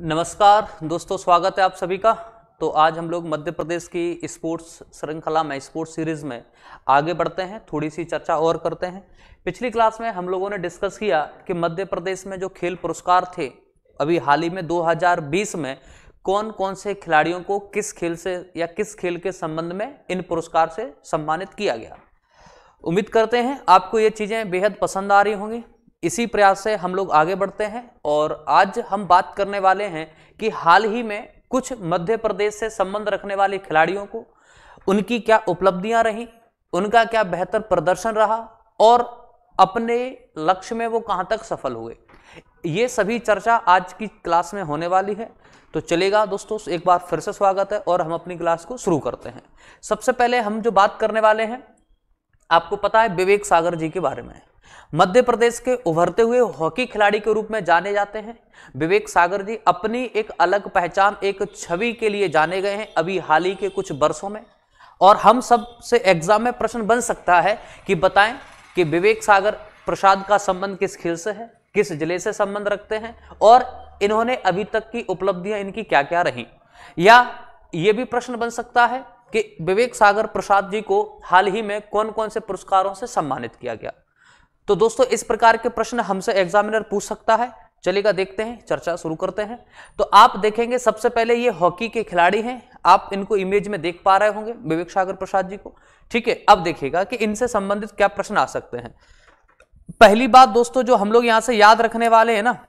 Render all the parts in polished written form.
नमस्कार दोस्तों, स्वागत है आप सभी का। तो आज हम लोग मध्य प्रदेश की स्पोर्ट्स श्रृंखला में स्पोर्ट्स सीरीज में आगे बढ़ते हैं, थोड़ी सी चर्चा और करते हैं। पिछली क्लास में हम लोगों ने डिस्कस किया कि मध्य प्रदेश में जो खेल पुरस्कार थे अभी हाल ही में 2020 में कौन कौन से खिलाड़ियों को किस खेल से या किस खेल के संबंध में इन पुरस्कार से सम्मानित किया गया। उम्मीद करते हैं आपको ये चीजें बेहद पसंद आ रही होंगी। इसी प्रयास से हम लोग आगे बढ़ते हैं और आज हम बात करने वाले हैं कि हाल ही में कुछ मध्य प्रदेश से संबंध रखने वाले खिलाड़ियों को उनकी क्या उपलब्धियां रही, उनका क्या बेहतर प्रदर्शन रहा और अपने लक्ष्य में वो कहां तक सफल हुए। ये सभी चर्चा आज की क्लास में होने वाली है। तो चलेगा दोस्तों, एक बार फिर से स्वागत है और हम अपनी क्लास को शुरू करते हैं। सबसे पहले हम जो बात करने वाले हैं, आपको पता है विवेक सागर जी के बारे में। मध्य प्रदेश के उभरते हुए हॉकी खिलाड़ी के रूप में जाने जाते हैं। विवेक सागर जी अपनी एक अलग पहचान, एक छवि के लिए जाने गए हैं अभी हाल ही के कुछ वर्षों में। और हम सब से एग्जाम में प्रश्न बन सकता है कि बताएं कि विवेक सागर प्रसाद का संबंध किस खेल से है, किस जिले से संबंध रखते हैं और इन्होंने अभी तक की उपलब्धियां इनकी क्या क्या रही। या यह भी प्रश्न बन सकता है कि विवेक सागर प्रसाद जी को हाल ही में कौन कौन से पुरस्कारों से सम्मानित किया गया। तो दोस्तों इस प्रकार के प्रश्न हमसे एग्जामिनर पूछ सकता है। चलिएगा देखते हैं, चर्चा शुरू करते हैं। तो आप देखेंगे सबसे पहले ये हॉकी के खिलाड़ी हैं, आप इनको इमेज में देख पा रहे होंगे विवेक सागर प्रसाद जी को। ठीक है, अब देखिएगा कि इनसे संबंधित क्या प्रश्न आ सकते हैं। पहली बात दोस्तों जो हम लोग यहां से याद रखने वाले हैं ना,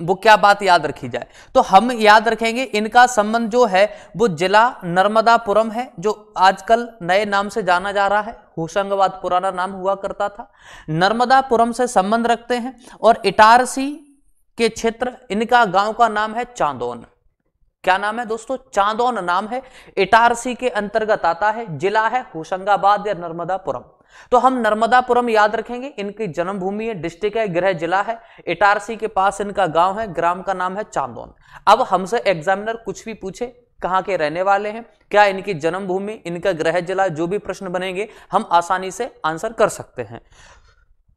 वो क्या बात याद रखी जाए तो हम याद रखेंगे इनका संबंध जो है वो जिला नर्मदापुरम है, जो आजकल नए नाम से जाना जा रहा है। होशंगाबाद पुराना नाम हुआ करता था। नर्मदापुरम से संबंध रखते हैं और इटारसी के क्षेत्र, इनका गांव का नाम है चांदौन। क्या नाम है दोस्तों? चांदौन नाम है। इटारसी के अंतर्गत आता है, जिला है होशंगाबाद या नर्मदापुरम। तो हम नर्मदापुरम याद रखेंगे, इनकी जन्मभूमि है, डिस्ट्रिक्ट है, गृह जिला है। इटारसी के पास इनका गांव है, ग्राम का नाम है चांदौन। अब हमसे एग्जामिनर कुछ भी पूछे, कहां के रहने वाले हैं, क्या इनकी जन्मभूमि, इनका गृह जिला, जो भी प्रश्न बनेंगे हम आसानी से आंसर कर सकते हैं।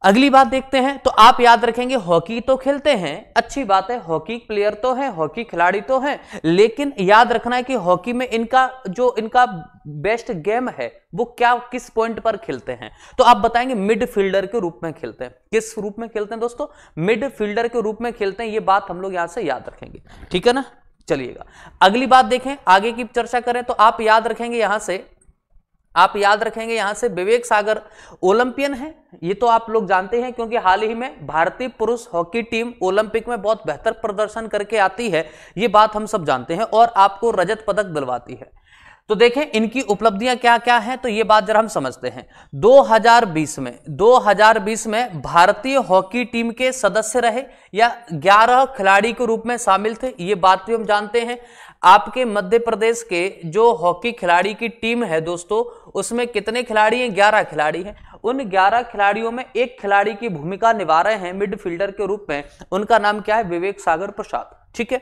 अगली बात देखते हैं। तो आप याद रखेंगे हॉकी तो खेलते हैं, अच्छी बात है, हॉकी प्लेयर तो हैं, हॉकी खिलाड़ी तो हैं, लेकिन याद रखना है कि हॉकी में इनका बेस्ट गेम है वो क्या, किस पॉइंट पर खेलते हैं। तो आप बताएंगे मिडफील्डर के रूप में खेलते हैं। किस रूप में खेलते हैं दोस्तों? मिडफील्डर के रूप में खेलते हैं। ये बात हम लोग यहां से याद रखेंगे, ठीक है ना। चलिएगा अगली बात देखें, आगे की चर्चा करें। तो आप याद रखेंगे यहां से विवेक सागर ओलंपियन है। ये तो आप लोग जानते हैं क्योंकि हाल ही में भारतीय पुरुष हॉकी टीम ओलंपिक में बहुत बेहतर प्रदर्शन करके आती है, ये बात हम सब जानते हैं और आपको रजत पदक दिलवाती है। तो देखें इनकी उपलब्धियां क्या क्या हैं, तो ये बात जरा हम समझते हैं। 2020 में भारतीय हॉकी टीम के सदस्य रहे या 11 खिलाड़ी के रूप में शामिल थे, ये बात भी हम जानते हैं। आपके मध्य प्रदेश के जो हॉकी खिलाड़ी की टीम है दोस्तों, उसमें कितने खिलाड़ी हैं? 11 खिलाड़ी हैं। उन 11 खिलाड़ियों में एक खिलाड़ी की भूमिका निभा रहे हैं मिडफील्डर के रूप में, उनका नाम क्या है? विवेक सागर प्रसाद। ठीक है,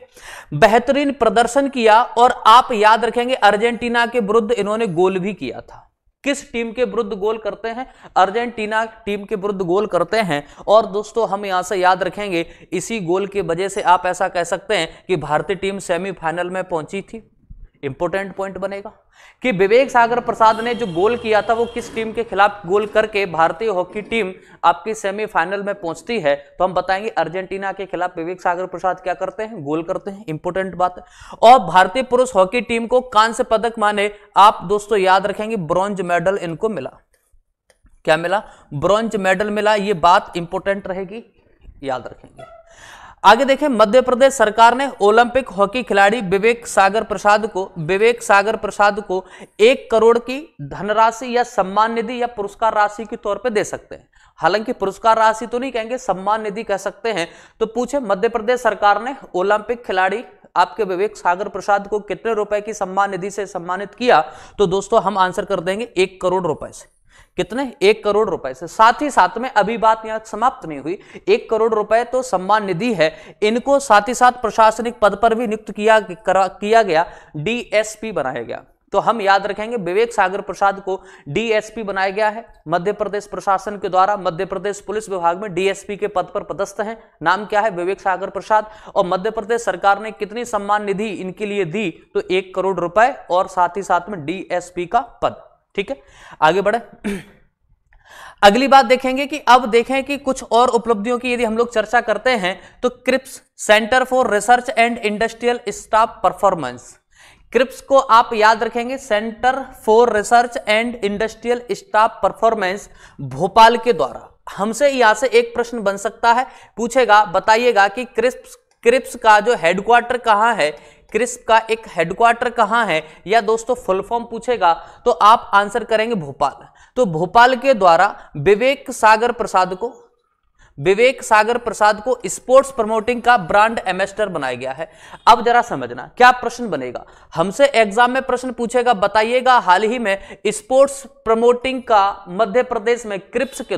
बेहतरीन प्रदर्शन किया और आप याद रखेंगे अर्जेंटीना के विरुद्ध इन्होंने गोल भी किया था। किस टीम के विरुद्ध गोल करते हैं? अर्जेंटीना टीम के विरुद्ध गोल करते हैं। और दोस्तों हम यहां से याद रखेंगे इसी गोल की वजह से आप ऐसा कह सकते हैं कि भारतीय टीम सेमीफाइनल में पहुंची थी। इंपॉर्टेंट पॉइंट बनेगा कि विवेक सागर प्रसाद ने जो गोल किया था वो किस टीम के खिलाफ गोल करके भारतीय हॉकी टीम आपकी सेमीफाइनल में पहुंचती है। तो हम बताएंगे अर्जेंटीना के खिलाफ विवेक सागर प्रसाद क्या करते हैं? गोल करते हैं। इंपॉर्टेंट बात है। और भारतीय पुरुष हॉकी टीम को कांस्य पदक माने आप दोस्तों याद रखेंगे ब्रॉन्ज मेडल इनको मिला। क्या मिला? ब्रॉन्ज मेडल मिला। ये बात इंपॉर्टेंट रहेगी, याद रखेंगे। आगे देखें, मध्य प्रदेश सरकार ने ओलंपिक हॉकी खिलाड़ी विवेक सागर प्रसाद को 1 करोड़ की धनराशि या सम्मान निधि या पुरस्कार राशि के तौर पे दे सकते हैं। हालांकि पुरस्कार राशि तो नहीं कहेंगे, सम्मान निधि कह सकते हैं। तो पूछे मध्य प्रदेश सरकार ने ओलंपिक खिलाड़ी आपके विवेक सागर प्रसाद को कितने रुपए की सम्मान निधि से सम्मानित किया? तो दोस्तों हम आंसर कर देंगे 1 करोड़ रुपए से। कितने? 1 करोड़ रुपए से। साथ ही साथ में अभी बात यहां समाप्त नहीं हुई। 1 करोड़ रुपए तो सम्मान निधि है, इनको साथ ही साथ प्रशासनिक पद पर भी नियुक्त किया गया, डीएसपी बनाया गया। तो हम याद रखेंगे विवेक सागर प्रसाद को डीएसपी बनाया गया है मध्य प्रदेश प्रशासन के द्वारा। मध्य प्रदेश पुलिस विभाग में डीएसपी के पद पर पदस्थ हैं। नाम क्या है? विवेक सागर प्रसाद। और मध्य प्रदेश सरकार ने कितनी सम्मान निधि इनके लिए दी? तो 1 करोड़ रुपए और साथ ही साथ में डीएसपी का पद। ठीक है, आगे बढ़े। अगली बात देखेंगे कि अब देखें कि कुछ और उपलब्धियों की यदि हम लोग चर्चा करते हैं तो क्रिप्स, centre for research and industrial staff performance, क्रिप्स को आप याद रखेंगे centre for research and industrial staff performance, Bhopal के द्वारा। हमसे यहां से एक प्रश्न बन सकता है, पूछेगा बताइएगा कि क्रिप्स का जो हेडक्वार्टर कहां है, क्रिप्स का एक हेडक्वार्टर कहां है, या दोस्तों फुल फॉर्म पूछेगा तो आप आंसर करेंगे भोपाल। तो भोपाल के द्वारा विवेक सागर प्रसाद को स्पोर्ट्स प्रमोटिंग का ब्रांड एम्बेसडर बनाया गया है। अब जरा समझना क्या प्रश्न बनेगा, हमसे एग्जाम में प्रश्न पूछेगा बताइएगा हाल ही में स्पोर्ट्स प्रमोटिंग का मध्य प्रदेश में क्रिप्स के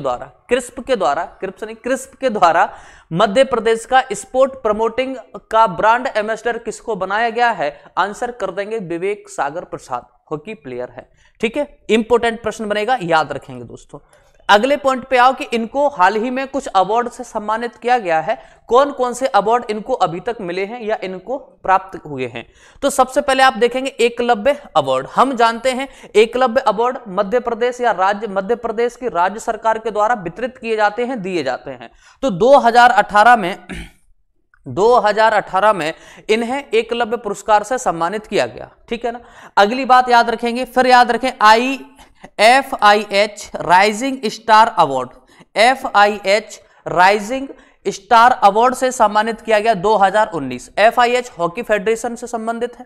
द्वारा मध्य प्रदेश का स्पोर्ट प्रमोटिंग का ब्रांड एम्बेसडर किसको बनाया गया है? आंसर कर देंगे विवेक सागर प्रसाद, हॉकी प्लेयर है। ठीक है, इंपॉर्टेंट प्रश्न बनेगा, याद रखेंगे दोस्तों। अगले पॉइंट पे आओ कि इनको हाल ही में कुछ अवार्ड से सम्मानित किया गया है। कौन कौन से अवार्ड इनको अभी तक मिले हैं या इनको प्राप्त हुए हैं? तो सबसे पहले आप देखेंगे एकलव्य अवार्ड। हम जानते हैं एकलव्य अवार्ड मध्य प्रदेश की राज्य सरकार के द्वारा वितरित किए जाते हैं, दिए जाते हैं। तो 2018 में इन्हें एकलव्य पुरस्कार से सम्मानित किया गया। ठीक है ना। अगली बात याद रखेंगे, फिर याद रखें FIH rising star award, FIH rising star award से सम्मानित किया गया 2019। FIH हॉकी फेडरेशन से संबंधित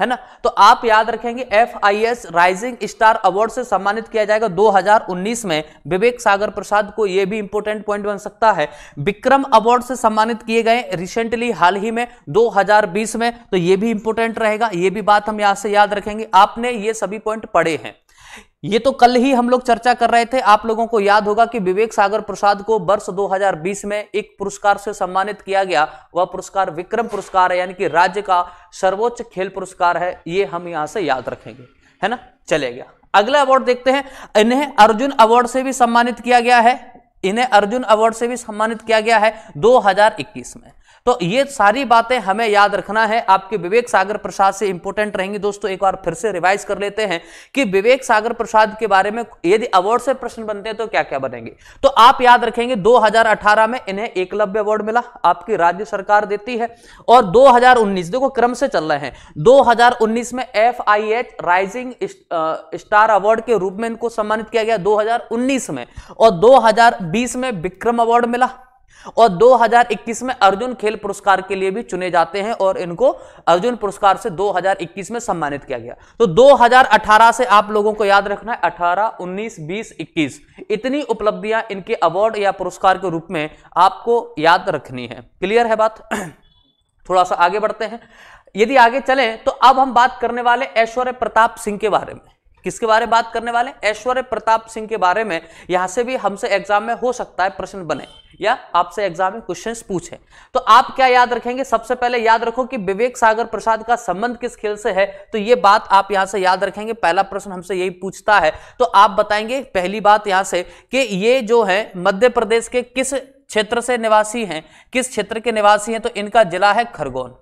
है ना। तो आप याद रखेंगे FIH राइजिंग स्टार अवार्ड से सम्मानित किया जाएगा 2019 में विवेक सागर प्रसाद को। यह भी इंपॉर्टेंट पॉइंट बन सकता है। विक्रम अवार्ड से सम्मानित किए गए रिसेंटली हाल ही में 2020 में, तो यह भी इंपॉर्टेंट रहेगा। यह भी बात हम यहां से याद रखेंगे। आपने ये सभी पॉइंट पढ़े हैं, ये तो कल ही हम लोग चर्चा कर रहे थे। आप लोगों को याद होगा कि विवेक सागर प्रसाद को वर्ष 2020 में एक पुरस्कार से सम्मानित किया गया। वह पुरस्कार विक्रम पुरस्कार है, यानी कि राज्य का सर्वोच्च खेल पुरस्कार है। ये हम यहां से याद रखेंगे, है ना। चलेगा, अगला अवार्ड देखते हैं। इन्हें अर्जुन अवार्ड से भी सम्मानित किया गया है, 2021 में। तो ये सारी बातें हमें याद रखना है, आपके विवेक सागर प्रसाद से इंपॉर्टेंट रहेंगी दोस्तों। एक बार फिर से रिवाइज कर लेते हैं कि विवेक सागर प्रसाद के बारे में यदि अवार्ड से प्रश्न बनते हैं तो क्या क्या बनेंगे। तो आप याद रखेंगे 2018 में इन्हें एकलव्य अवार्ड मिला, आपकी राज्य सरकार देती है। और 2019, देखो क्रम से चल रहे हैं, 2019 में FIH राइजिंग स्टार अवार्ड के रूप में इनको सम्मानित किया गया 2019 में। और 2020 में विक्रम अवार्ड मिला, और 2021 में अर्जुन खेल पुरस्कार के लिए भी चुने जाते हैं, और इनको अर्जुन पुरस्कार से 2021 में सम्मानित किया गया। तो 2018 से आप लोगों को याद रखना है 18, 19, 20, 21 इतनी उपलब्धियां इनके अवार्ड या पुरस्कार के रूप में आपको याद रखनी है। क्लियर है बात? थोड़ा सा आगे बढ़ते हैं। यदि आगे चलें तो अब हम बात करने वाले ऐश्वर्य प्रताप सिंह के बारे में। किसके बारे में बात करने वाले? ऐश्वर्य प्रताप सिंह के बारे में। यहां से भी हमसे एग्जाम में हो सकता है प्रश्न बने, या आपसे एग्जाम में क्वेश्चंस पूछे। तो आप क्या याद रखेंगे? सबसे पहले याद रखो कि विवेक सागर प्रसाद का संबंध किस खेल से है। तो ये बात आप यहां से याद रखेंगे। पहला प्रश्न हमसे यही पूछता है, तो आप बताएंगे पहली बात यहां से कि ये जो है मध्य प्रदेश के किस क्षेत्र से निवासी हैं, किस क्षेत्र के निवासी हैं। तो इनका जिला है खरगोन।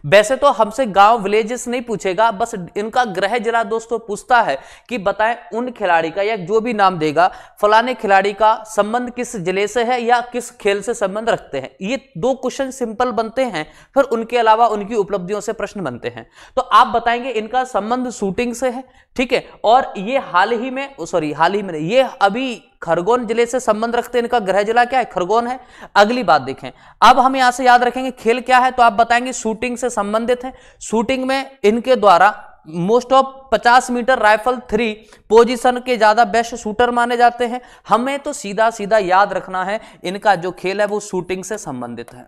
वैसे तो हमसे गांव विलेजेस नहीं पूछेगा, बस इनका गृह जिला दोस्तों पूछता है कि बताएं उन खिलाड़ी का, या जो भी नाम देगा फलाने खिलाड़ी का संबंध किस जिले से है या किस खेल से संबंध रखते हैं। ये 2 क्वेश्चन सिंपल बनते हैं, फिर उनके अलावा उनकी उपलब्धियों से प्रश्न बनते हैं। तो आप बताएंगे इनका संबंध शूटिंग से है, ठीक है। और ये हाल ही में नहीं, ये अभी खरगोन जिले से संबंध रखते हैं। इनका गृह जिला क्या है? खरगोन है। अगली बात देखें, अब हम यहां से याद रखेंगे खेल क्या है, तो आप बताएंगे शूटिंग से संबंधित है। शूटिंग में इनके द्वारा most of 50 metre rifle 3 position के ज्यादा बेस्ट शूटर माने जाते हैं। हमें तो सीधा सीधा याद रखना है इनका जो खेल है वो शूटिंग से संबंधित है।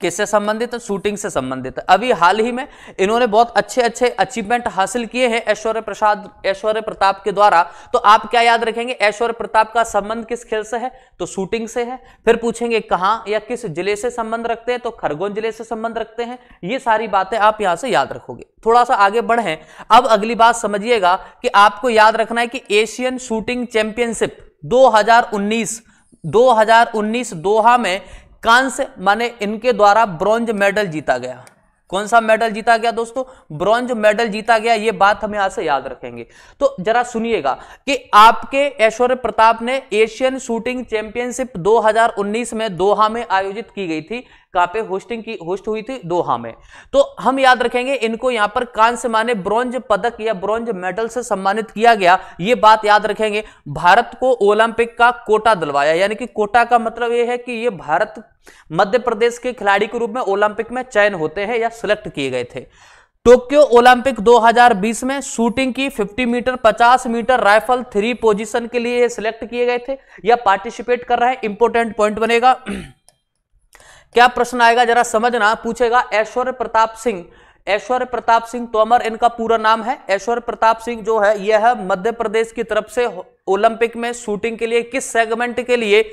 किससे संबंधित है? शूटिंग से संबंधित है। अभी हाल ही में इन्होंने बहुत अच्छे अच्छे अचीवमेंट हासिल किए हैं ऐश्वर्य प्रताप के द्वारा। तो आप क्या याद रखेंगे? ऐश्वर्य प्रताप का संबंध किस खेल से है? तो शूटिंग से है। फिर पूछेंगे कहां या किस जिले से संबंध रखते हैं? तो खरगोन जिले से संबंध रखते हैं। ये सारी बातें आप यहां से याद रखोगे। थोड़ा सा आगे बढ़ें। अब अगली बात समझिएगा कि आपको याद रखना है कि एशियन शूटिंग चैंपियनशिप 2019 दोहा में कांस्य माने इनके द्वारा ब्रॉन्ज मेडल जीता गया। कौन सा मेडल जीता गया दोस्तों? ब्रॉन्ज मेडल जीता गया। ये बात हम यहां से याद रखेंगे। तो जरा सुनिएगा कि आपके ऐश्वर्य प्रताप ने एशियन शूटिंग चैंपियनशिप 2019 में दोहा में आयोजित की गई थी। कहां पे होस्ट हुई थी? दोहा में। तो हम याद रखेंगे इनको यहां पर कांस्य माने ब्रॉन्ज पदक या ब्रॉन्ज मेडल से सम्मानित किया गया। ये बात याद रखेंगे। भारत को ओलंपिक का कोटा दिलवाया, यानी कि कोटा का मतलब यह है कि ये भारत मध्य प्रदेश के खिलाड़ी के रूप में ओलंपिक में चयन होते हैं या सिलेक्ट किए गए थे। टोक्यो ओलंपिक 2020 में शूटिंग की 50 मीटर 50 मीटर राइफल 3 पोजीशन के लिए सिलेक्ट किए गए थे या पार्टिसिपेट कर रहे हैं। इंपोर्टेंट पॉइंट बनेगा। क्या प्रश्न आएगा जरा समझना। पूछेगा ऐश्वर्य प्रताप सिंह तोमर इनका पूरा नाम है। ऐश्वर्य प्रताप सिंह जो है यह मध्य प्रदेश की तरफ से ओलंपिक में शूटिंग के लिए किस सेगमेंट के लिए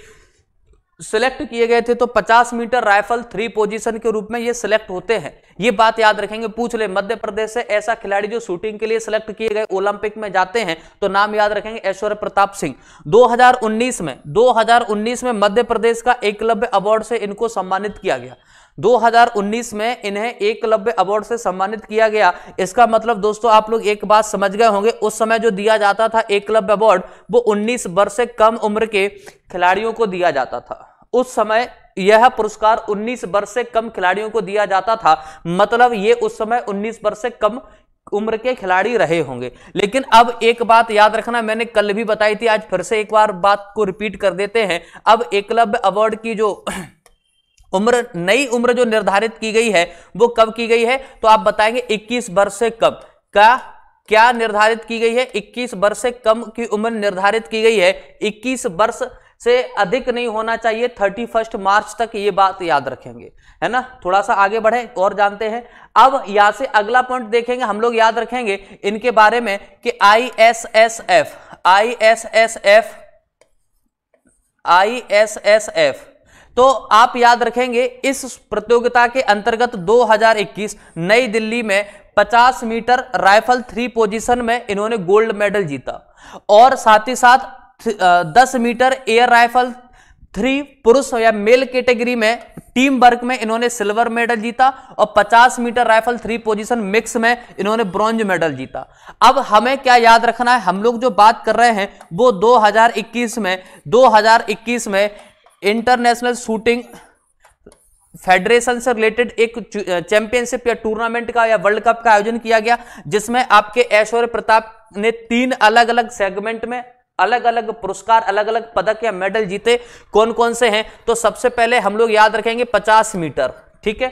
सिलेक्ट किए गए थे? तो 50 मीटर राइफल 3 पोजीशन के रूप में ये सिलेक्ट होते हैं। ये बात याद रखेंगे। पूछ ले मध्य प्रदेश से ऐसा खिलाड़ी जो शूटिंग के लिए सिलेक्ट किए गए ओलंपिक में जाते हैं, तो नाम याद रखेंगे ऐश्वर्य प्रताप सिंह। 2019 में मध्य प्रदेश का एकलव्य अवार्ड से इनको सम्मानित किया गया। 2019 में इन्हें एकलव्य अवार्ड से सम्मानित किया गया। इसका मतलब दोस्तों आप लोग एक बात समझ गए होंगे, उस समय जो दिया जाता था एकलव्य अवार्ड वो 19 वर्ष से कम उम्र के खिलाड़ियों को दिया जाता था। उस समय यह पुरस्कार 19 वर्ष से कम खिलाड़ियों को दिया जाता था। मतलब ये उस समय 19 वर्ष से कम उम्र के खिलाड़ी रहे होंगे। लेकिन अब एक बात याद रखना, मैंने कल भी बताई थी, आज फिर से एक बार बात को रिपीट कर देते हैं। अब एकलव्य अवार्ड की जो नई उम्र जो निर्धारित की गई है वो कब की गई है? तो आप बताएंगे 21 वर्ष से कम। क्या निर्धारित की गई है? 21 वर्ष से कम की उम्र निर्धारित की गई है। 21 वर्ष से अधिक नहीं होना चाहिए 31 मार्च तक। ये बात याद रखेंगे, है ना। थोड़ा सा आगे बढ़े और जानते हैं। अब यहां से अगला पॉइंट देखेंगे हम लोग, याद रखेंगे इनके बारे में कि ISSF तो आप याद रखेंगे इस प्रतियोगिता के अंतर्गत 2021 नई दिल्ली में 50 मीटर राइफल 3 पोजीशन में इन्होंने गोल्ड मेडल जीता और साथ ही साथ 10 मीटर एयर राइफल 3 पुरुष या मेल कैटेगरी में टीम वर्क में इन्होंने सिल्वर मेडल जीता और 50 मीटर राइफल 3 पोजीशन मिक्स में इन्होंने ब्रॉन्ज मेडल जीता। अब हमें क्या याद रखना है, हम लोग जो बात कर रहे हैं वो 2021 में इंटरनेशनल शूटिंग फेडरेशन से रिलेटेड एक चैंपियनशिप या टूर्नामेंट का या वर्ल्ड कप का आयोजन किया गया, जिसमें आपके ऐश्वर्य प्रताप ने 3 अलग अलग सेगमेंट में अलग अलग पुरस्कार, अलग अलग पदक या मेडल जीते। कौन कौन से हैं? तो सबसे पहले हम लोग याद रखेंगे 50 मीटर, ठीक है,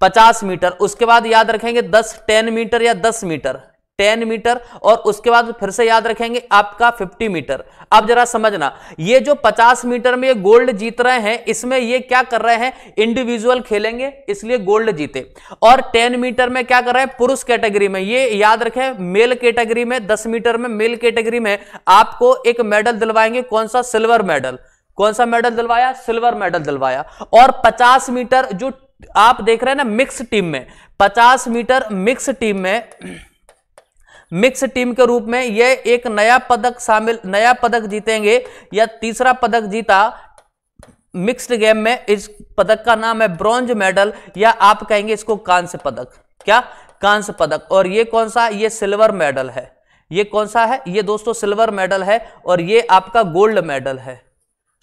50 मीटर। उसके बाद याद रखेंगे 10 मीटर या 10 मीटर 10 मीटर और उसके बाद फिर से याद रखेंगे आपका 50 मीटर। अब जरा समझना, ये जो 50 मीटर में ये गोल्ड जीत रहे हैं, इसमें ये क्या कर रहे हैं? इंडिविजुअल खेलेंगे इसलिए गोल्ड जीते। और 10 मीटर में क्या कर रहे हैं? पुरुष कैटेगरी में। ये याद रखें मेल कैटेगरी में 10 मीटर में मेल कैटेगरी में आपको एक मेडल दिलवाएंगे। कौन सा? Silver medal. कौन सा मेडल दिलवाया? सिल्वर मेडल दिलवाया। और 50 मीटर जो आप देख रहे हैं ना मिक्स टीम में, 50 मीटर मिक्स टीम के रूप में ये एक नया पदक जीतेंगे या तीसरा पदक जीता मिक्स्ड गेम में। इस पदक का नाम है ब्रॉन्ज मेडल या आप कहेंगे इसको कांस्य पदक। क्या? कांस्य पदक। और ये कौन सा? ये सिल्वर मेडल है। ये कौन सा है? ये दोस्तों सिल्वर मेडल है और ये आपका गोल्ड मेडल है,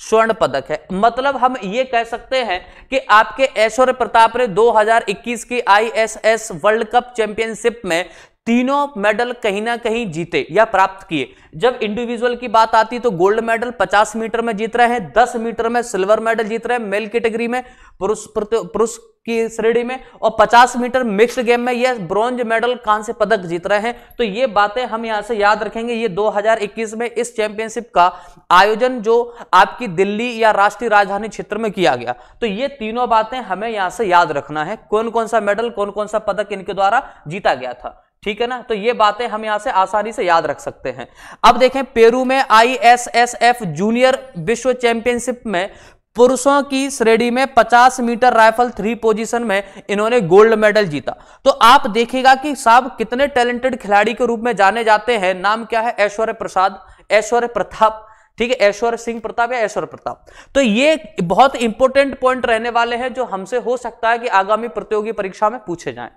स्वर्ण पदक है। मतलब हम ये कह सकते हैं कि आपके ऐश्वर्य प्रताप ने 2021 की ISS वर्ल्ड कप चैंपियनशिप में तीनों मेडल कहीं ना कहीं जीते या प्राप्त किए। जब इंडिविजुअल की बात आती तो गोल्ड मेडल 50 मीटर में जीत रहे हैं, 10 मीटर में सिल्वर मेडल जीत रहे हैं मेल कैटेगरी में, पुरुष की श्रेणी में और 50 मीटर मिक्स्ड गेम में ये ब्रॉन्ज मेडल कांस्य पदक जीत रहे हैं। तो ये बातें हम यहां से याद रखेंगे। ये 2021 में इस चैंपियनशिप का आयोजन जो आपकी दिल्ली या राष्ट्रीय राजधानी क्षेत्र में किया गया। तो ये तीनों बातें हमें यहां से याद रखना है, कौन कौन सा मेडल, कौन कौन सा पदक इनके द्वारा जीता गया था। ठीक है ना, तो ये बातें हम यहां से आसानी से याद रख सकते हैं। अब देखें, पेरू में ISSF जूनियर विश्व चैंपियनशिप में पुरुषों की श्रेणी में 50 मीटर राइफल 3 पोजीशन में इन्होंने गोल्ड मेडल जीता। तो आप देखिएगा कि साहब कितने टैलेंटेड खिलाड़ी के रूप में जाने जाते हैं। नाम क्या है? ऐश्वर्य प्रसाद, ऐश्वर्य प्रताप, ठीक है, ऐश्वर्य सिंह प्रताप या ऐश्वर्य प्रताप। तो ये बहुत इंपॉर्टेंट पॉइंट रहने वाले हैं जो हमसे हो सकता है कि आगामी प्रतियोगी परीक्षा में पूछे जाएं।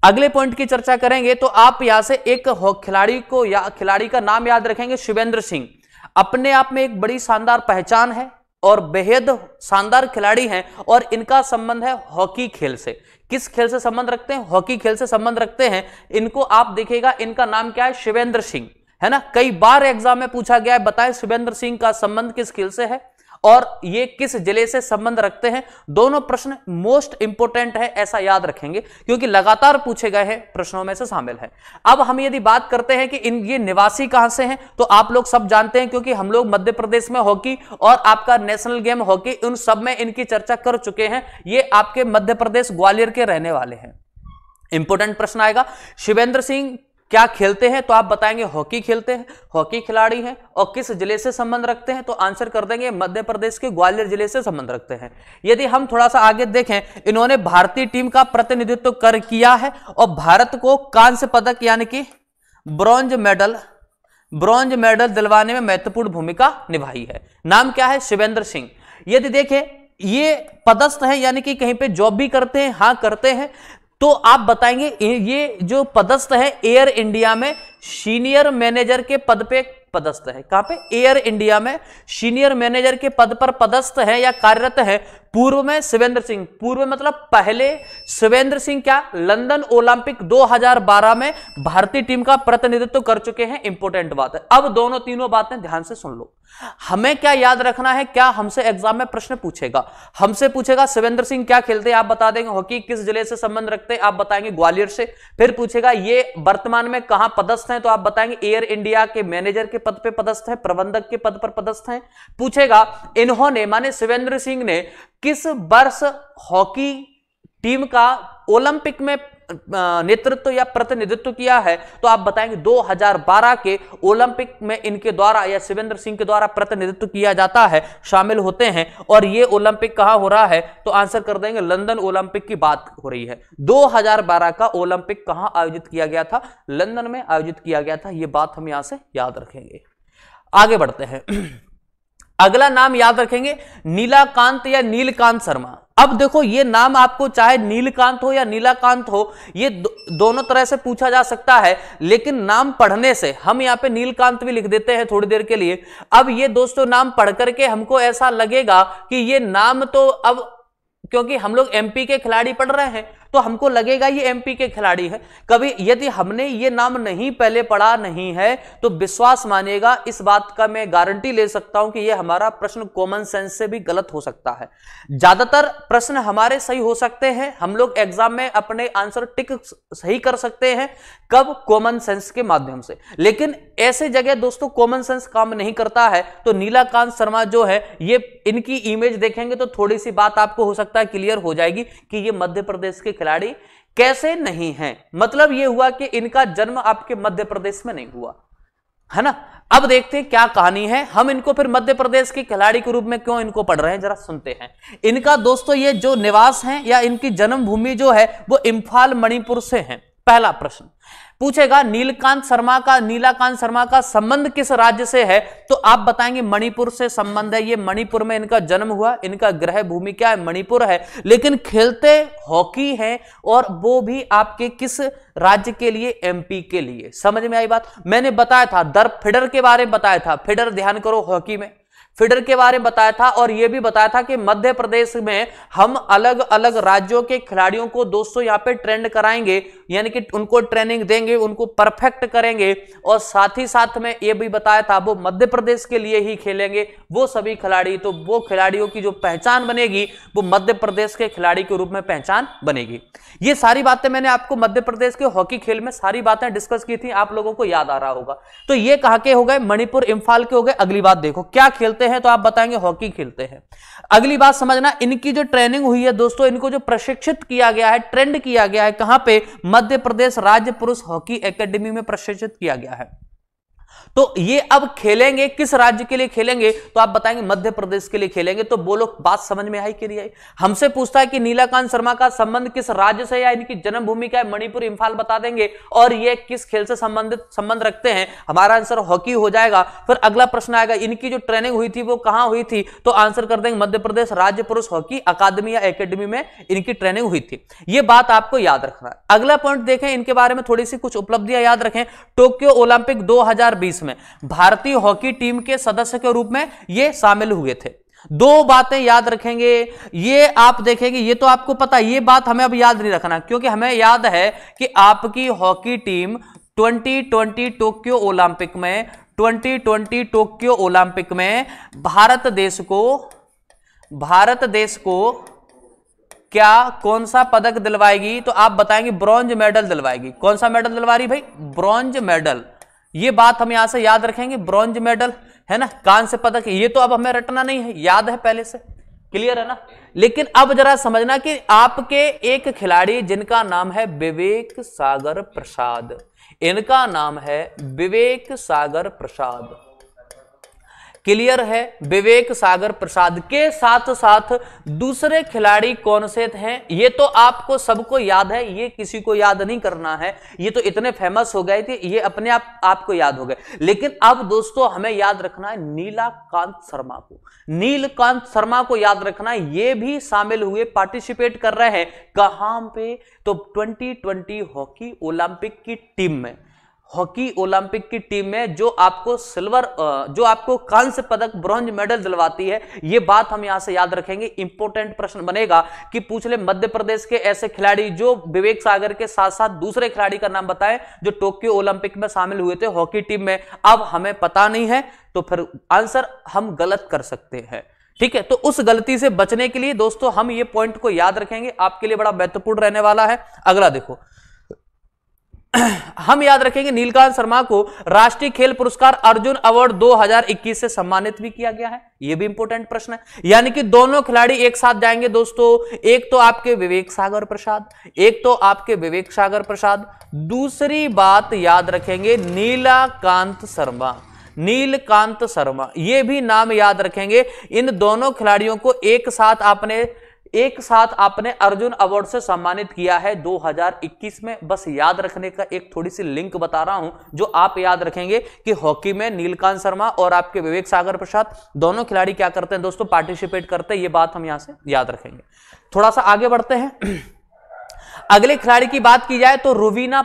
अगले पॉइंट की चर्चा करेंगे तो आप यहां से एक खिलाड़ी को या खिलाड़ी का नाम याद रखेंगे, शिवेंद्र सिंह। अपने आप में एक बड़ी शानदार पहचान है और बेहद शानदार खिलाड़ी हैं और इनका संबंध है हॉकी खेल से। किस खेल से संबंध रखते हैं? हॉकी खेल से संबंध रखते हैं। इनको आप देखिएगा, इनका नाम क्या है? शिवेंद्र सिंह, है ना। कई बार एग्जाम में पूछा गया है, बताएं शिवेंद्र सिंह का संबंध किस खेल से है और ये किस जिले से संबंध रखते हैं। दोनों प्रश्न मोस्ट इंपोर्टेंट है, ऐसा याद रखेंगे क्योंकि लगातार पूछे गए हैं प्रश्नों में से शामिल है। अब हम यदि बात करते हैं कि ये निवासी कहां से हैं, तो आप लोग सब जानते हैं क्योंकि हम लोग मध्य प्रदेश में हॉकी और आपका नेशनल गेम हॉकी, उन सब में इनकी चर्चा कर चुके हैं। ये आपके मध्य प्रदेश ग्वालियर के रहने वाले हैं। इंपोर्टेंट प्रश्न आएगा, शिवेंद्र सिंह क्या खेलते हैं? तो आप बताएंगे हॉकी खेलते हैं, हॉकी खिलाड़ी हैं। और किस जिले से संबंध रखते हैं? तो आंसर कर देंगे मध्य प्रदेश के ग्वालियर जिले से संबंध रखते हैं। यदि हम थोड़ा सा आगे देखें, इन्होंने भारतीय टीम का प्रतिनिधित्व किया है और भारत को कांस्य पदक यानी कि ब्रॉन्ज मेडल दिलवाने में महत्वपूर्ण भूमिका निभाई है। नाम क्या है? शिवेंद्र सिंह। यदि देखें, ये पदस्थ है यानी कि कहीं पे जॉब भी करते हैं, हाँ करते हैं। तो आप बताएंगे ये जो पदस्थ है एयर इंडिया में सीनियर मैनेजर के पद पे पदस्थ है। कहां पे? एयर इंडिया में सीनियर मैनेजर के पद पर पदस्थ है या कार्यरत है। पूर्व में शिवेंद्र सिंह, पूर्व मतलब पहले शिवेंद्र सिंह क्या लंदन ओलंपिक 2012 में भारतीय टीम का प्रतिनिधित्व कर चुके हैं। इंपॉर्टेंट बात है। अब दोनों तीनों बातें ध्यान से सुन लो। हमें क्या याद रखना है, क्या हमसे एग्जाम में प्रश्न पूछेगा, हमसे पूछेगा शिवेंद्र सिंह क्या खेलते हैं, आप बता देंगे हॉकी। किस जिले से संबंध रखते हैं? आप बताएंगे ग्वालियर से। फिर पूछेगा ये वर्तमान में कहां पदस्थ हैं, तो आप बताएंगे एयर इंडिया के मैनेजर के पद पे पदस्थ है, प्रबंधक के पद पर पदस्थ हैं। पूछेगा इन्होंने माने शिवेंद्र सिंह ने किस वर्ष हॉकी टीम का ओलंपिक में नेतृत्व या प्रतिनिधित्व किया है, तो आप बताएंगे 2012 के ओलंपिक में इनके द्वारा या शिवेंद्र सिंह के द्वारा प्रतिनिधित्व किया जाता है, शामिल होते हैं। और ये ओलंपिक कहां हो रहा है, तो आंसर कर देंगे लंदन ओलंपिक की बात हो रही है। 2012 का ओलंपिक कहां आयोजित किया गया था? लंदन में आयोजित किया गया था। ये बात हम यहां से याद रखेंगे। आगे बढ़ते हैं। अगला नाम याद रखेंगे नीलाकांत या नीलकांत शर्मा। अब देखो, ये नाम आपको चाहे नीलकांत हो या नीलाकांत हो, ये दोनों तरह से पूछा जा सकता है, लेकिन नाम पढ़ने से हम यहाँ पे नीलकांत भी लिख देते हैं थोड़ी देर के लिए। अब ये दोस्तों नाम पढ़ करके हमको ऐसा लगेगा कि ये नाम तो अब, क्योंकि हम लोग एमपी के खिलाड़ी पढ़ रहे हैं तो हमको लगेगा ये एमपी के खिलाड़ी है। कभी यदि हमने ये नाम नहीं पहले पढ़ा नहीं है तो विश्वास मानिएगा, इस बात का मैं गारंटी ले सकता हूं कि ये हमारा प्रश्न कॉमन सेंस से भी गलत हो सकता है। ज्यादातर प्रश्न हमारे सही हो सकते हैं, हम लोग एग्जाम में अपने आंसर टिक सही कर सकते हैं। कब? कॉमन सेंस के माध्यम से। लेकिन ऐसे जगह दोस्तों कॉमन सेंस काम नहीं करता है। तो नीलाकांत शर्मा जो है, ये इनकी इमेज देखेंगे तो थोड़ी सी बात आपको हो सकता है क्लियर हो जाएगी कि ये मध्य प्रदेश के खिलाड़ी कैसे नहीं हैं। मतलब ये हुआ कि इनका जन्म आपके मध्य प्रदेश में नहीं हुआ, है ना। अब देखते हैं क्या कहानी है। हम इनको फिर मध्य प्रदेश के खिलाड़ी के रूप में क्यों इनको पढ़ रहे हैं, जरा सुनते हैं। इनका दोस्तों ये जो निवास है या इनकी जन्मभूमि जो है वो इंफाल मणिपुर से है। पहला प्रश्न पूछेगा नीलकांत शर्मा का संबंध किस राज्य से है, तो आप बताएंगे मणिपुर से संबंध है। ये मणिपुर में इनका जन्म हुआ, इनका गृह भूमि क्या है? मणिपुर है। लेकिन खेलते हॉकी है और वो भी आपके किस राज्य के लिए? एमपी के लिए। समझ में आई बात? मैंने बताया था फेडर के बारे में बताया था। फेडर ध्यान करो हॉकी में, फीडर के बारे में बताया था और यह भी बताया था कि मध्य प्रदेश में हम अलग अलग राज्यों के खिलाड़ियों को दोस्तों यहां पे ट्रेंड कराएंगे, यानी कि उनको ट्रेनिंग देंगे, उनको परफेक्ट करेंगे। और साथ ही साथ में यह भी बताया था वो मध्य प्रदेश के लिए ही खेलेंगे वो सभी खिलाड़ी, तो वो खिलाड़ियों की जो पहचान बनेगी वो मध्य प्रदेश के खिलाड़ी के रूप में पहचान बनेगी। ये सारी बातें मैंने आपको मध्य प्रदेश के हॉकी खेल में सारी बातें डिस्कस की थी, आप लोगों को याद आ रहा होगा। तो ये कहां के हो गए, मणिपुर इंफाल के हो गए। अगली बात देखो क्या खेलते हैं, तो आप बताएंगे हॉकी खेलते हैं। अगली बात समझना, इनकी जो ट्रेनिंग हुई है दोस्तों, इनको जो प्रशिक्षित किया गया है, ट्रेंड किया गया है, कहां पे, मध्य प्रदेश राज्य पुरुष हॉकी एकेडमी में प्रशिक्षित किया गया है। तो ये अब खेलेंगे किस राज्य के लिए खेलेंगे, तो आप बताएंगे मध्य प्रदेश के लिए खेलेंगे। तो बोलो बात समझ में आई कि नहीं आई। हमसे पूछता है कि नीलाकांत शर्मा का संबंध किस राज्य से या इनकी जन्मभूमि क्या है, मणिपुर इंफाल बता देंगे और ये किस खेल से संबंध रखते हैं, हमारा आंसर हॉकी हो जाएगा। फिर अगला प्रश्न आएगा इनकी जो ट्रेनिंग हुई थी वो कहां हुई थी, तो आंसर कर देंगे मध्य प्रदेश राज्य पुरुष हॉकी अकादमी या एकेडमी में इनकी ट्रेनिंग हुई थी। ये बात आपको याद रखना है। अगला पॉइंट देखें, इनके बारे में थोड़ी सी कुछ उपलब्धियां याद रखें। टोक्यो ओलंपिक 2020 में भारतीय हॉकी टीम के सदस्य के रूप में ये शामिल हुए थे। दो बातें याद रखेंगे, ये आप देखेंगे, ये तो आपको पता है, ये बात हमें अब याद नहीं रखना क्योंकि हमें याद है कि आपकी हॉकी टीम 2020 टोक्यो ओलंपिक में 2020 टोक्यो ओलंपिक में भारत देश को क्या कौन सा पदक दिलवाएगी, तो आप बताएंगे ब्रॉन्ज मेडल दिलवाएगी। कौन सा मेडल दिलवा रही भाई, ब्रॉन्ज मेडल। ये बात हम यहां से याद रखेंगे, ब्रॉन्ज मेडल है ना, कांस्य पदक। ये तो अब हमें रटना नहीं है, याद है पहले से, क्लियर है ना। लेकिन अब जरा समझना कि आपके एक खिलाड़ी जिनका नाम है विवेक सागर प्रसाद, इनका नाम है विवेक सागर प्रसाद, क्लियर है, विवेक सागर प्रसाद के साथ साथ दूसरे खिलाड़ी कौन से हैं, ये तो आपको सबको याद है, ये किसी को याद नहीं करना है, ये तो इतने फेमस हो गए थे, ये अपने आप आपको याद हो गए। लेकिन अब दोस्तों हमें याद रखना है नीलाकांत शर्मा को, नीलकांत शर्मा को याद रखना है, ये भी शामिल हुए, पार्टिसिपेट कर रहे हैं कहां पे, तो 2020 हॉकी ओलंपिक की टीम में, हॉकी ओलंपिक की टीम में जो आपको जो आपको कांस्य पदक ब्रॉन्ज मेडल दिलवाती है। ये बात हम यहां से याद रखेंगे। इंपॉर्टेंट प्रश्न बनेगा कि पूछ ले मध्य प्रदेश के ऐसे खिलाड़ी जो विवेक सागर के साथ साथ दूसरे खिलाड़ी का नाम बताएं जो टोक्यो ओलंपिक में शामिल हुए थे हॉकी टीम में। अब हमें पता नहीं है तो फिर आंसर हम गलत कर सकते हैं, ठीक है। तो उस गलती से बचने के लिए दोस्तों हम ये पॉइंट को याद रखेंगे, आपके लिए बड़ा महत्वपूर्ण रहने वाला है। अगला देखो, हम याद रखेंगे नीलकांत शर्मा को राष्ट्रीय खेल पुरस्कार अर्जुन अवार्ड 2021 से सम्मानित भी किया गया है। यह भी इंपॉर्टेंट प्रश्न है, यानी कि दोनों खिलाड़ी एक साथ जाएंगे दोस्तों, एक तो आपके विवेक सागर प्रसाद, दूसरी बात याद रखेंगे नीलकांत शर्मा, यह भी नाम याद रखेंगे। इन दोनों खिलाड़ियों को एक साथ आपने अर्जुन अवार्ड से सम्मानित किया है 2021 में। बस याद रखने का एक थोड़ी सी लिंक बता रहा हूं जो आप याद रखेंगे कि हॉकी में नीलकांत शर्मा और आपके विवेक सागर प्रसाद दोनों खिलाड़ी क्या करते हैं दोस्तों, पार्टिसिपेट करते हैं। ये बात हम यहां से याद रखेंगे। थोड़ा सा आगे बढ़ते हैं। अगले खिलाड़ी की बात की जाए तो रुवीना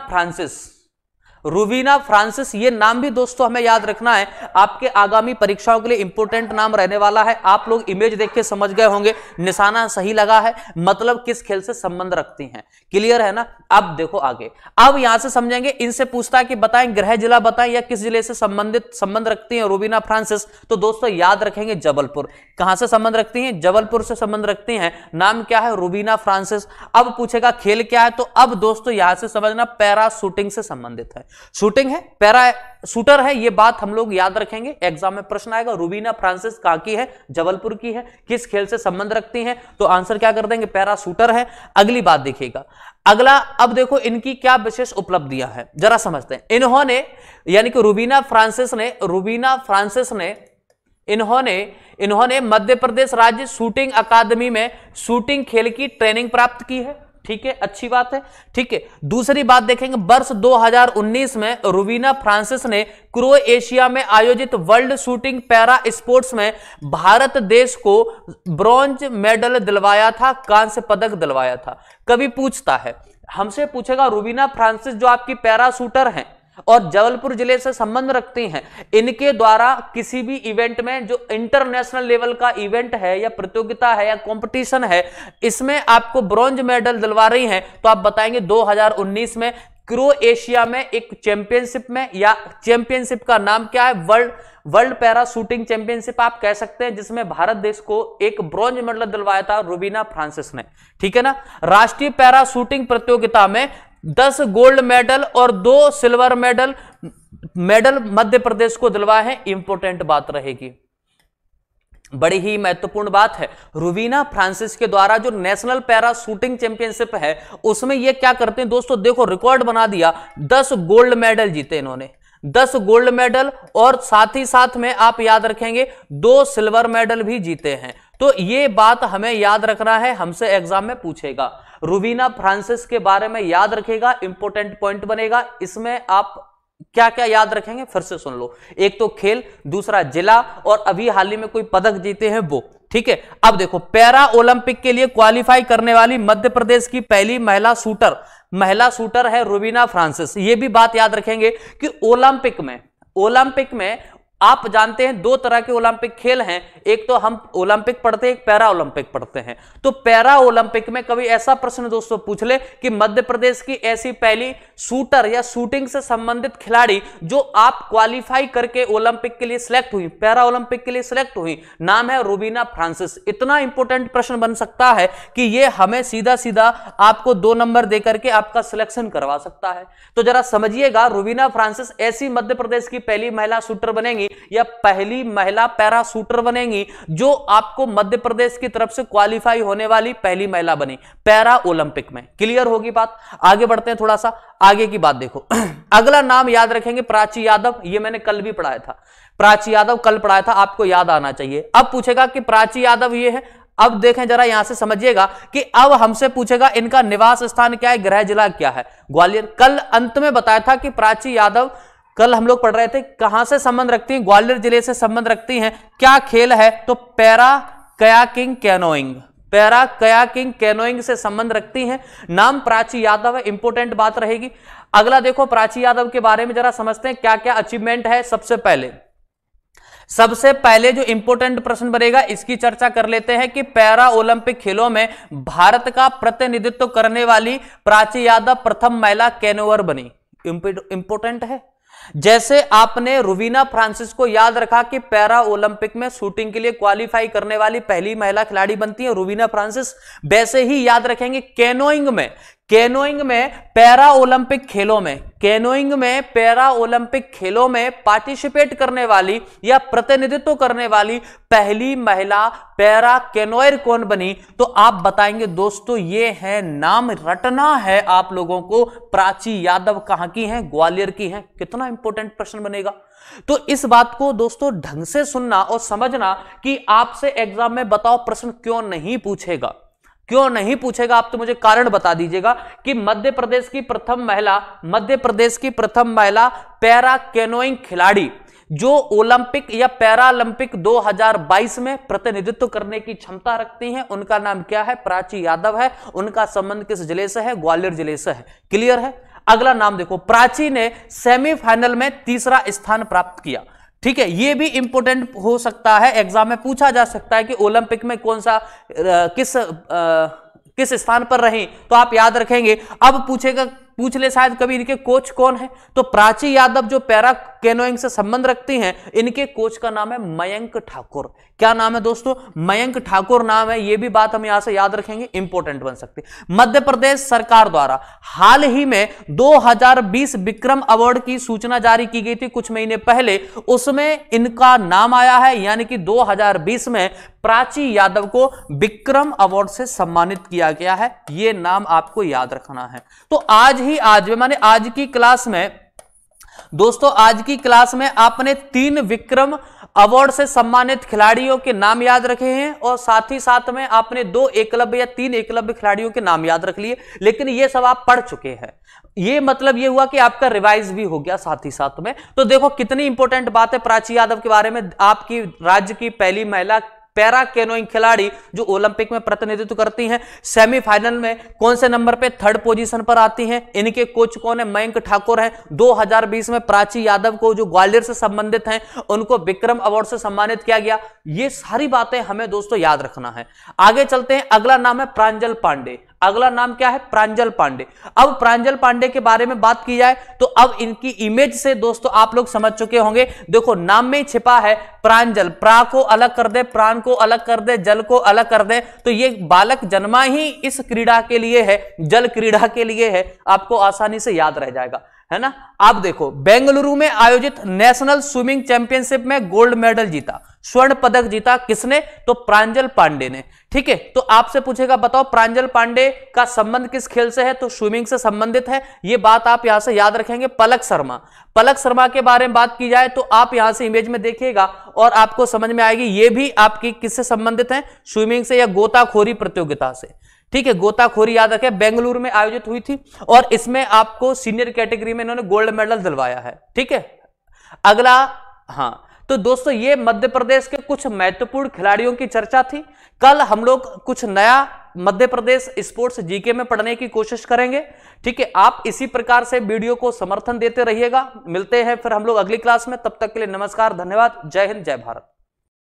फ्रांसिस, ये नाम भी दोस्तों हमें याद रखना है, आपके आगामी परीक्षाओं के लिए इंपॉर्टेंट नाम रहने वाला है। आप लोग इमेज देख के समझ गए होंगे, निशाना सही लगा है, मतलब किस खेल से संबंध रखती हैं, क्लियर है ना। अब देखो आगे, अब यहां से समझेंगे, इनसे पूछता है कि बताएं गृह जिला बताएं या किस जिले से संबंध रखती हैं रुवीना फ्रांसिस, तो दोस्तों याद रखेंगे जबलपुर। कहां से संबंध रखती हैं, जबलपुर से संबंध रखती हैं। नाम क्या है, रुवीना फ्रांसिस। अब पूछेगा खेल क्या है, तो अब दोस्तों यहां से समझना पैरा शूटिंग से संबंधित है, शूटिंग है, पैरा शूटर है, ये बात हम लोग याद रखेंगे। एग्जाम में प्रश्न आएगा रुवीना फ्रांसिस कहां की है, जबलपुर की है, किस खेल से संबंध रखती हैं, तो आंसर क्या कर देंगे, पैरा शूटर है। अगली बात देखिएगा, अगला अब देखो इनकी क्या विशेष उपलब्धियां हैं, जरा समझते हैं। इन्होंने यानी कि रुवीना फ्रांसिस ने इन्होंने मध्य प्रदेश राज्य शूटिंग अकादमी में शूटिंग खेल की ट्रेनिंग प्राप्त की है, ठीक है, अच्छी बात है, ठीक है। दूसरी बात देखेंगे, वर्ष 2019 में रुवीना फ्रांसिस ने क्रोएशिया में आयोजित वर्ल्ड शूटिंग पैरा स्पोर्ट्स में भारत देश को ब्रॉन्ज मेडल दिलवाया था, कांस्य पदक दिलवाया था। कभी पूछता है, हमसे पूछेगा रुवीना फ्रांसिस जो आपकी पैरा शूटर हैं, और जबलपुर जिले से संबंध रखती हैं, इनके द्वारा किसी भी इवेंट में जो इंटरनेशनल लेवल का इवेंट है या प्रतियोगिता है या कंपटीशन है, इसमें आपको ब्रॉन्ज मेडल दिलवा रही हैं, तो आप बताएंगे 2019 में क्रोएशिया में एक चैंपियनशिप में, या चैंपियनशिप का नाम क्या है, वर्ल्ड पैरा शूटिंग चैंपियनशिप आप कह सकते हैं, जिसमें भारत देश को एक ब्रॉन्ज मेडल दिलवाया था रुबीना फ्रांसिस ने, ठीक है ना। राष्ट्रीय पैरा शूटिंग प्रतियोगिता में 10 गोल्ड मेडल और 2 सिल्वर मेडल मध्य प्रदेश को दिलवाए हैं। इंपॉर्टेंट बात रहेगी, बड़ी ही महत्वपूर्ण बात है, रुबीना फ्रांसिस के द्वारा जो नेशनल पैरा शूटिंग चैंपियनशिप है उसमें ये क्या करते हैं दोस्तों, देखो रिकॉर्ड बना दिया, 10 गोल्ड मेडल जीते इन्होंने, 10 गोल्ड मेडल, और साथ ही साथ में आप याद रखेंगे 2 सिल्वर मेडल भी जीते हैं। तो ये बात हमें याद रखना है, हमसे एग्जाम में पूछेगा, रुबीना फ्रांसिस के बारे में याद रखेगा, इंपॉर्टेंट पॉइंट बनेगा। इसमें आप क्या क्या याद रखेंगे फिर से सुन लो, एक तो खेल, दूसरा जिला, और अभी हाल ही में कोई पदक जीते हैं वो, ठीक है। अब देखो, पैरा ओलंपिक के लिए क्वालिफाई करने वाली मध्य प्रदेश की पहली महिला शूटर है रुबीना फ्रांसिस। ये भी बात याद रखेंगे कि ओलंपिक में आप जानते हैं 2 तरह के ओलंपिक खेल हैं, एक तो हम ओलंपिक पढ़ते हैं, एक पैरा ओलंपिक पढ़ते हैं। तो पैरा ओलंपिक में कभी ऐसा प्रश्न दोस्तों पूछ ले कि मध्य प्रदेश की ऐसी पहली शूटर या शूटिंग से संबंधित खिलाड़ी जो आप क्वालिफाई करके ओलंपिक के लिए सिलेक्ट हुई, पैरा ओलंपिक के लिए सिलेक्ट हुई, नाम है रुबीना फ्रांसिस। इतना इंपॉर्टेंट प्रश्न बन सकता है कि ये हमें सीधा सीधा आपको 2 नंबर देकर के आपका सिलेक्शन करवा सकता है। तो जरा समझिएगा, रुबीना फ्रांसिस ऐसी मध्य प्रदेश की पहली महिला शूटर बनेंगी या पहली महिला पैरा शूटर बनेंगी जो आपको मध्य प्रदेश की तरफ से क्वालिफाई होने वाली पहली महिला बनी पैरा ओलंपिक में। क्लियर होगी बात? आगे बढ़ते हैं, थोड़ा सा आगे की बात देखो। अगला नाम याद रखेंगे प्राची यादव, ये मैंने कल भी पढ़ाया था, प्राची यादव कल पढ़ाया था, आपको याद आना चाहिए। अब पूछेगा कि प्राची यादव ये है, अब देखें जरा यहां से समझिएगा कि अब हमसे पूछेगा इनका निवास स्थान क्या है, गृह जिला क्या है, ग्वालियर। कल अंत में बताया था कि प्राची यादव, कल हम लोग पढ़ रहे थे कहां से संबंध रखती हैं, ग्वालियर जिले से संबंध रखती हैं। क्या खेल है, तो पैरा कयाकिंग कैनोइंग से संबंध रखती हैं। नाम प्राची यादव है, इंपॉर्टेंट बात रहेगी। अगला देखो, प्राची यादव के बारे में जरा समझते हैं क्या क्या अचीवमेंट है। सबसे पहले जो इंपॉर्टेंट प्रश्न बनेगा इसकी चर्चा कर लेते हैं कि पैरा ओलंपिक खेलों में भारत का प्रतिनिधित्व करने वाली प्राची यादव प्रथम महिला कैनोअर बनी। इंपॉर्टेंट है। जैसे आपने रुबीना फ्रांसिस को याद रखा कि पैरा ओलंपिक में शूटिंग के लिए क्वालिफाई करने वाली पहली महिला खिलाड़ी बनती है रुबीना फ्रांसिस, वैसे ही याद रखेंगे कैनोइंग में पैरा ओलंपिक खेलों में पार्टिसिपेट करने वाली या प्रतिनिधित्व करने वाली पहली महिला पैरा कैनोयर कौन बनी, तो आप बताएंगे दोस्तों ये है, नाम रटना है आप लोगों को, प्राची यादव कहां की हैं, ग्वालियर की हैं। कितना इंपॉर्टेंट प्रश्न बनेगा। तो इस बात को दोस्तों ढंग से सुनना और समझना कि आपसे एग्जाम में बताओ प्रश्न क्यों नहीं पूछेगा, आप तो मुझे कारण बता दीजिएगा कि मध्य प्रदेश की प्रथम महिला पैरा कैनोइंग खिलाड़ी जो ओलंपिक या पैरालंपिक 2022 में प्रतिनिधित्व करने की क्षमता रखती हैं, उनका नाम क्या है, प्राची यादव है। उनका संबंध किस जिले से है, ग्वालियर जिले से है। क्लियर है। अगला नाम देखो, प्राची ने सेमीफाइनल में 3रा स्थान प्राप्त किया। ठीक है, ये भी इंपॉर्टेंट हो सकता है, एग्जाम में पूछा जा सकता है कि ओलंपिक में कौन सा किस स्थान पर रही, तो आप याद रखेंगे। अब पूछ ले शायद कभी इनके कोच कौन है, तो प्राची यादव जो पैरा कैनोइंग से संबंध रखती हैं, इनके कोच का नाम है मयंक ठाकुर। क्या नाम है दोस्तों, मयंक ठाकुर नाम है। यह भी बात हम यहां से याद रखेंगे, इंपॉर्टेंट बन सकती है। मध्य प्रदेश सरकार द्वारा हाल ही में 2020 विक्रम अवार्ड की सूचना जारी की गई थी कुछ महीने पहले, उसमें इनका नाम आया है, यानी कि 2020 में प्राची यादव को विक्रम अवार्ड से सम्मानित किया गया है। यह नाम आपको याद रखना है। तो आज की क्लास में दोस्तों, आज की क्लास में आपने 3 विक्रम अवार्ड से सम्मानित खिलाड़ियों के नाम याद रखे हैं और साथ ही साथ में आपने 2 एकलव्य या 3 एकलव्य खिलाड़ियों के नाम याद रख लिए, लेकिन ये सब आप पढ़ चुके हैं। ये मतलब ये हुआ कि आपका रिवाइज भी हो गया साथ ही साथ में। तो देखो कितनी इंपॉर्टेंट बात है प्राची यादव के बारे में। आपकी राज्य की पहली महिला पैरा कैनोइंग खिलाड़ी जो ओलंपिक में प्रतिनिधित्व करती हैं। सेमीफाइनल में कौन से नंबर पे थर्ड पोजीशन पर आती हैं, इनके कोच कौन है, मयंक ठाकुर हैं। 2020 में प्राची यादव को जो ग्वालियर से संबंधित हैं उनको विक्रम अवार्ड से सम्मानित किया गया। ये सारी बातें हमें दोस्तों याद रखना है। आगे चलते हैं, अगला नाम है प्रांजल पांडे। अगला नाम क्या है, प्रांजल पांडे। अब प्रांजल पांडे के बारे में बात की जाए तो अब इनकी इमेज से दोस्तों आप लोग समझ चुके होंगे। देखो नाम में छिपा है प्रांजल, प्रा को अलग कर दे, प्राण को अलग कर दे, जल को अलग कर दे, तो ये बालक जन्मा ही इस क्रीड़ा के लिए है, जल क्रीड़ा के लिए है, आपको आसानी से याद रह जाएगा, है ना। आप देखो बेंगलुरु में आयोजित नेशनल स्विमिंग चैंपियनशिप में गोल्ड मेडल जीता, स्वर्ण पदक जीता किसने, तो प्रांजल पांडे ने। ठीक है, तो आपसे पूछेगा बताओ प्रांजल पांडे का संबंध किस खेल से है, तो स्विमिंग से संबंधित है। ये बात आप यहां से याद रखेंगे। पलक शर्मा, पलक शर्मा के बारे में बात की जाए तो आप यहां से इमेज में देखिएगा और आपको समझ में आएगी ये भी आपकी किससे संबंधित है, स्विमिंग से या गोताखोरी प्रतियोगिता से। ठीक है, गोताखोरी याद रखें, बेंगलुरु में आयोजित हुई थी और इसमें आपको सीनियर कैटेगरी में इन्होंने गोल्ड मेडल दिलवाया है। ठीक है, अगला, हाँ तो दोस्तों ये मध्य प्रदेश के कुछ महत्वपूर्ण खिलाड़ियों की चर्चा थी। कल हम लोग कुछ नया मध्य प्रदेश स्पोर्ट्स जीके में पढ़ने की कोशिश करेंगे। ठीक है, आप इसी प्रकार से वीडियो को समर्थन देते रहिएगा। मिलते हैं फिर हम लोग अगली क्लास में, तब तक के लिए नमस्कार, धन्यवाद, जय हिंद, जय भारत।